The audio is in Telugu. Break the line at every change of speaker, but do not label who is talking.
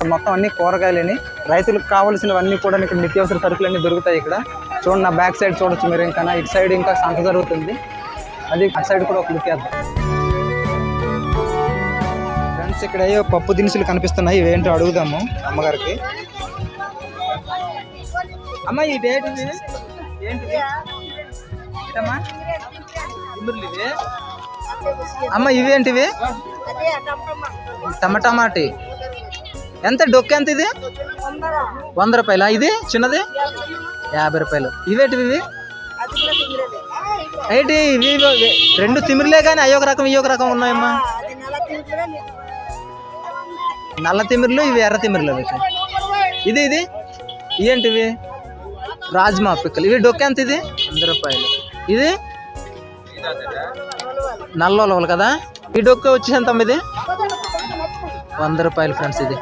ఇక్కడ మొత్తం అన్ని కూరగాయలని, రైతులకు కావాల్సినవన్నీ కూడా ఇక్కడ నిత్యావసర సరుకులు అన్నీ దొరుకుతాయి ఇక్కడ. చూడండి నా బ్యాక్ సైడ్ చూడొచ్చు మీరు. ఇంకా ఇటు సైడ్ ఇంకా సంత జరుగుతుంది, అది అటు సైడ్ కూడా ఒక లుక్ వేద్దాం. ఫ్రెండ్స్ ఇక్కడ ఏవో పప్పు దినుసులు కనిపిస్తున్నాయి, ఇవేంటో అడుగుదాము అమ్మగారికి. అమ్మ ఇది ఏంటిది? అమ్మ ఇవేంటివి? టమాటామాటి ఎంత? డొక్క ఎంత ఇది? 100 రూపాయలు. ఇది చిన్నది 50 రూపాయలు. ఇవేంటివి? ఇవి ఏంటి? ఇవి 2 తిమిరిలే కానీ అయ్యొక రకం ఇయ్యొక రకం ఉన్నాయమ్మా. నల్ల తిమిర్లు, ఇవి ఎర్ర తిమిర్లు. ఇది ఇది ఏంటివి? రాజ్మా పిక్కలు. ఇవి డొక్క ఎంత? ఇది 100 రూపాయలు. ఇది నల్ల ఉలవలు కదా. ఈ డొక్క వచ్చేసి ఎంత? ఇది 100 రూపాయలు ఫ్రెండ్స్. ఇది